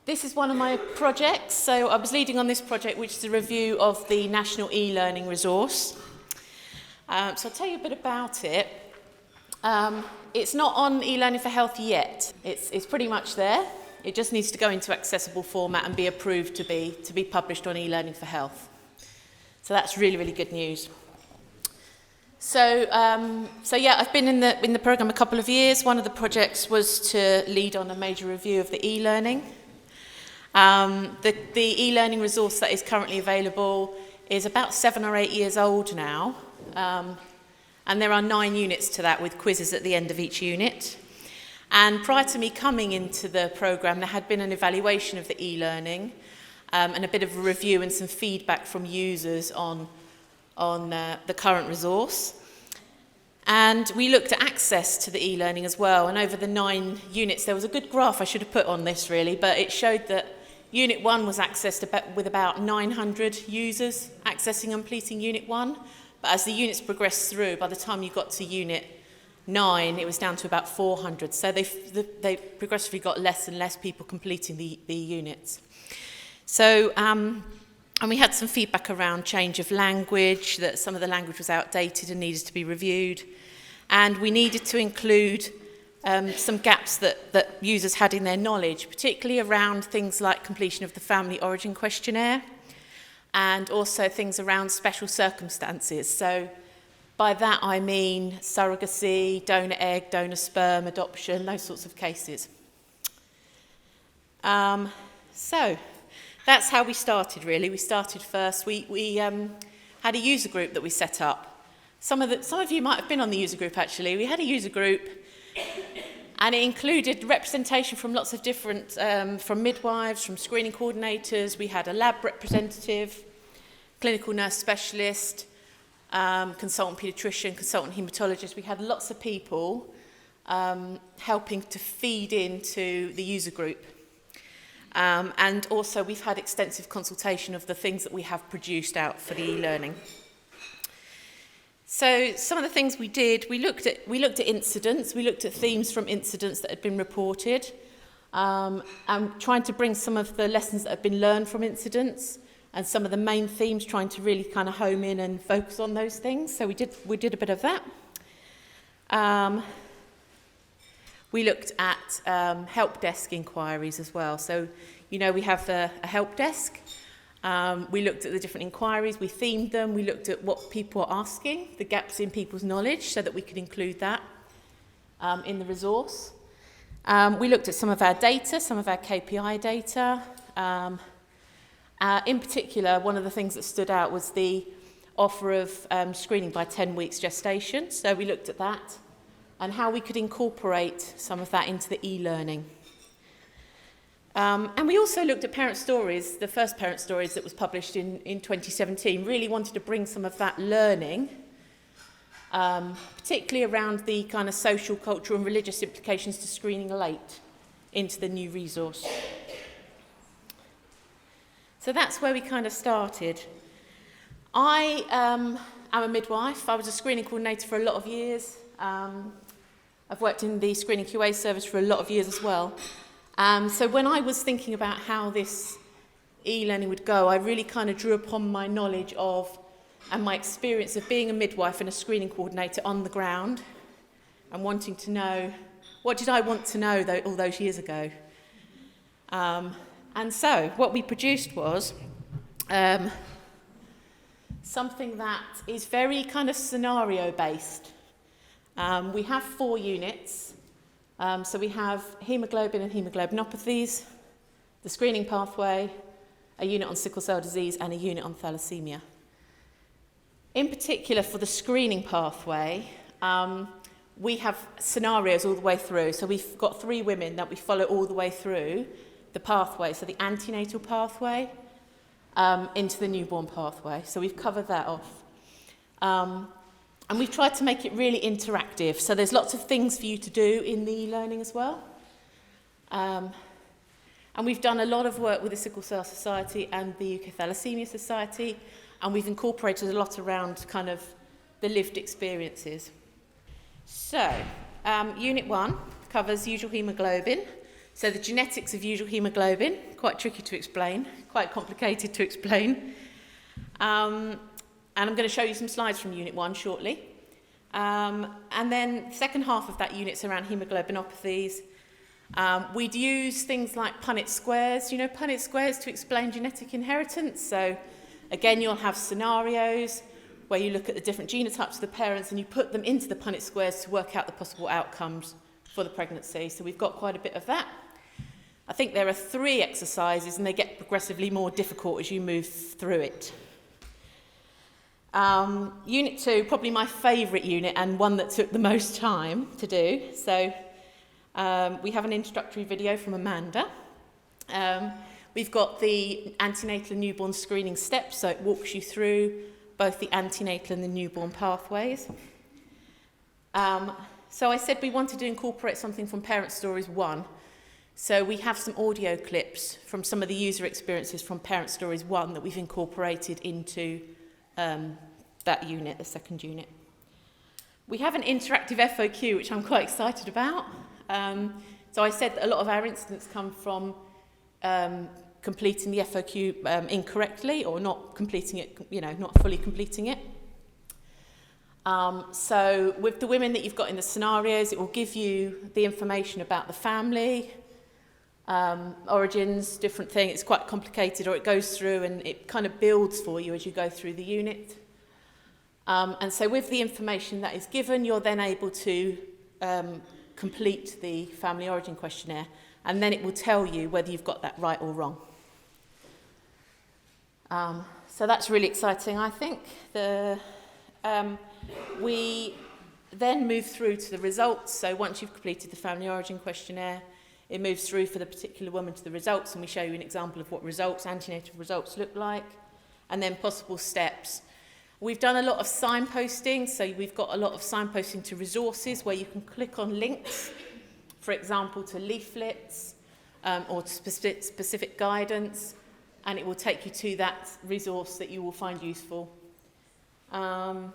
This is one of my projects. So I was leading on this project, which is a review of the National E-Learning Resource. So I'll tell you a bit about it. It's not on e-learning for health yet. It's pretty much there. It just needs to go into accessible format and be approved to be published on e-learning for health. So that's really, really good news. So yeah, I've been in the programme a couple of years. One of the projects was to lead on a major review of the e-learning. The e-learning resource that is currently available is about 7 or 8 years old now. And there are 9 units to that with quizzes at the end of each unit. And prior to me coming into the programme, there had been an evaluation of the e-learning and a bit of a review and some feedback from users on the current resource. And we looked at access to the e-learning as well. And over the 9 units, there was a good graph I should have put on this really, but it showed that Unit 1 was accessed with about 900 users accessing and completing Unit 1. But as the units progressed through, by the time you got to Unit 9, it was down to about 400. So they progressively got less and less people completing the units. So, and we had some feedback around change of language, that some of the language was outdated and needed to be reviewed. And we needed to include some gaps that users had in their knowledge, particularly around things like completion of the family origin questionnaire, and also things around special circumstances. So by that I mean surrogacy, donor egg, donor sperm, adoption, those sorts of cases. So that's how we started really. We started first, we had a user group that we set up. Some of you might have been on the user group actually. We had a user group and it included representation from lots of different, from midwives, from screening coordinators. We had a lab representative, clinical nurse specialist, consultant paediatrician, consultant haematologist. We had lots of people helping to feed into the user group. And also we've had extensive consultation of the things that we have produced out for the e-learning. So some of the things we did, we looked at incidents, we looked at themes from incidents that had been reported, and trying to bring some of the lessons that have been learned from incidents and some of the main themes, trying to really kind of home in and focus on those things. So we did a bit of that. We looked at help desk inquiries as well. So, you know, we have a help desk. We looked at the different inquiries, we themed them, we looked at what people are asking, the gaps in people's knowledge, so that we could include that in the resource. We looked at some of our data, some of our KPI data. In particular, one of the things that stood out was the offer of screening by 10 weeks gestation. So we looked at that and how we could incorporate some of that into the e-learning. And we also looked at parent stories, the first parent stories that was published in 2017, really wanted to bring some of that learning, particularly around the kind of social, cultural and religious implications to screening late into the new resource. So that's where we kind of started. I am a midwife. I was a screening coordinator for a lot of years. I've worked in the screening QA service for a lot of years as well. So when I was thinking about how this e-learning would go, I really kind of drew upon my knowledge of and my experience of being a midwife and a screening coordinator on the ground and wanting to know, what did I want to know all those years ago? And so what we produced was something that is very kind of scenario-based. We have 4 units. So we have haemoglobin and haemoglobinopathies, the screening pathway, a unit on sickle cell disease and a unit on thalassemia. In particular for the screening pathway, we have scenarios all the way through. So we've got 3 women that we follow all the way through the pathway, so the antenatal pathway into the newborn pathway. So we've covered that off. And we've tried to make it really interactive. So there's lots of things for you to do in the e-learning as well. And we've done a lot of work with the Sickle Cell Society and the UK Thalassemia Society, and we've incorporated a lot around kind of the lived experiences. So, Unit 1 covers usual haemoglobin. So the genetics of usual haemoglobin, quite tricky to explain, quite complicated to explain. And I'm going to show you some slides from Unit 1 shortly. And then the second half of that unit's around haemoglobinopathies. We'd use things like Punnett squares, Punnett squares to explain genetic inheritance. So again, you'll have scenarios where you look at the different genotypes of the parents and you put them into the Punnett squares to work out the possible outcomes for the pregnancy. So we've got quite a bit of that. I think there are 3 exercises and they get progressively more difficult as you move through it. Unit 2, probably my favourite unit and one that took the most time to do. So we have an introductory video from Amanda. We've got the antenatal and newborn screening steps, so it walks you through both the antenatal and the newborn pathways. So I said we wanted to incorporate something from Parent Stories 1. So we have some audio clips from some of the user experiences from Parent Stories 1 that we've incorporated into that unit, the second unit. We have an interactive FOQ, which I'm quite excited about. So I said that a lot of our incidents come from completing the FOQ incorrectly or not completing it, not fully completing it. So with the women that you've got in the scenarios, it will give you the information about the family, origins, different things. It's quite complicated, or it goes through and it kind of builds for you as you go through the unit. And so with the information that is given, you're then able to complete the family origin questionnaire, and then it will tell you whether you've got that right or wrong. So that's really exciting, I think. We then move through to the results. So once you've completed the family origin questionnaire, it moves through for the particular woman to the results, and we show you an example of what results, antenatal results, look like, and then possible steps. We've done a lot of signposting, so we've got a lot of signposting to resources where you can click on links, for example, to leaflets or to specific guidance, and it will take you to that resource that you will find useful. And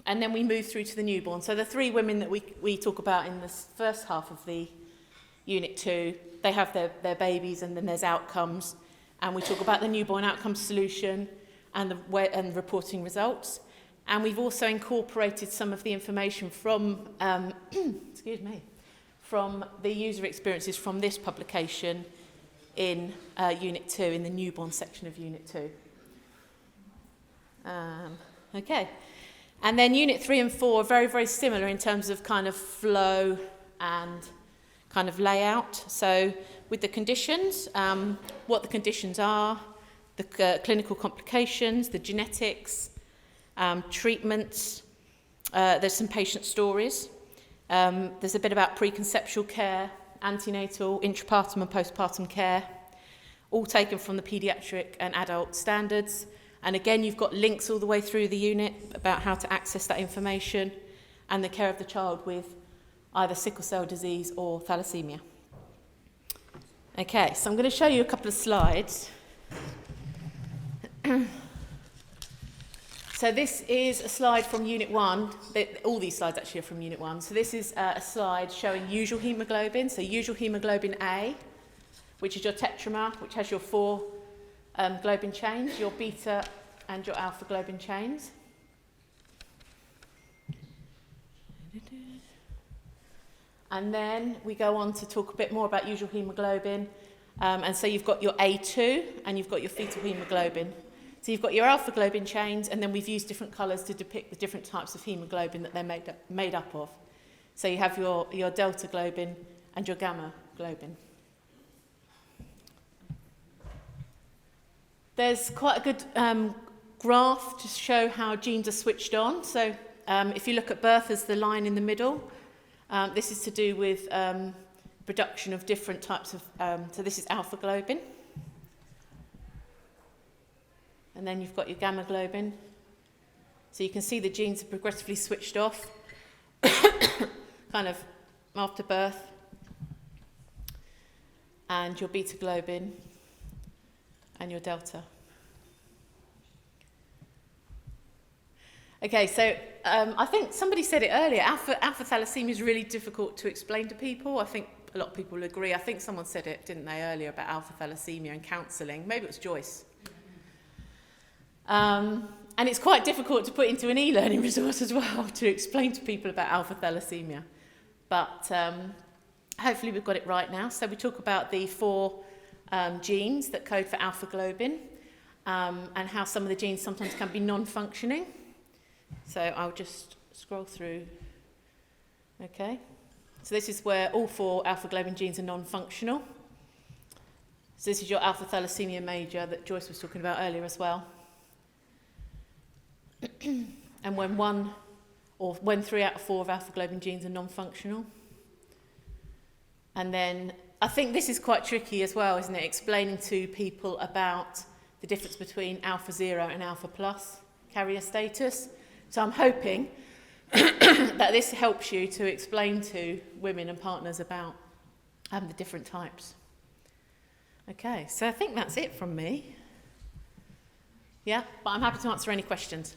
then we move through to the newborn. So the 3 women that we talk about in the first half of the Unit 2, they have their babies, and then there's outcomes. And we talk about the newborn outcomes solution and the reporting results. And we've also incorporated some of the information from, from the user experiences from this publication in Unit 2, in the newborn section of Unit 2. Okay. And then Unit 3 and 4 are very, very similar in terms of kind of flow and kind of layout. So with the conditions, what the conditions are, the clinical complications, the genetics, treatments, there's some patient stories. There's a bit about preconceptual care, antenatal, intrapartum and postpartum care, all taken from the paediatric and adult standards. And again, you've got links all the way through the unit about how to access that information and the care of the child with either sickle cell disease or thalassemia. Okay, so I'm going to show you a couple of slides. So this is a slide from Unit 1. All these slides actually are from Unit 1. So this is a slide showing usual haemoglobin. So usual haemoglobin A, which is your tetramer, which has your 4 globin chains, your beta and your alpha globin chains. And then we go on to talk a bit more about usual haemoglobin. And so you've got your A2 and you've got your fetal haemoglobin. So you've got your alpha globin chains, and then we've used different colours to depict the different types of haemoglobin that they're made up of. So you have your delta globin and your gamma globin. There's quite a good graph to show how genes are switched on. So if you look at birth as the line in the middle, this is to do with production of different types of, so this is alpha globin. And then you've got your gamma globin. So you can see the genes are progressively switched off, kind of after birth. And your beta globin and your delta. Okay, so I think somebody said it earlier, alpha thalassemia is really difficult to explain to people. I think a lot of people will agree. I think someone said it, didn't they, earlier about alpha thalassemia and counselling. Maybe it was Joyce. And it's quite difficult to put into an e-learning resource as well to explain to people about alpha thalassemia. But hopefully we've got it right now. So we talk about the 4 genes that code for alpha globin and how some of the genes sometimes can be non-functioning. So I'll just scroll through. Okay. So this is where all 4 alpha globin genes are non-functional. So this is your alpha thalassemia major that Joyce was talking about earlier as well. And when 3 out of 4 of alpha globin genes are non-functional. And then I think this is quite tricky as well, isn't it? Explaining to people about the difference between alpha 0 and alpha plus carrier status. So I'm hoping that this helps you to explain to women and partners about the different types. Okay, so I think that's it from me. Yeah, but I'm happy to answer any questions.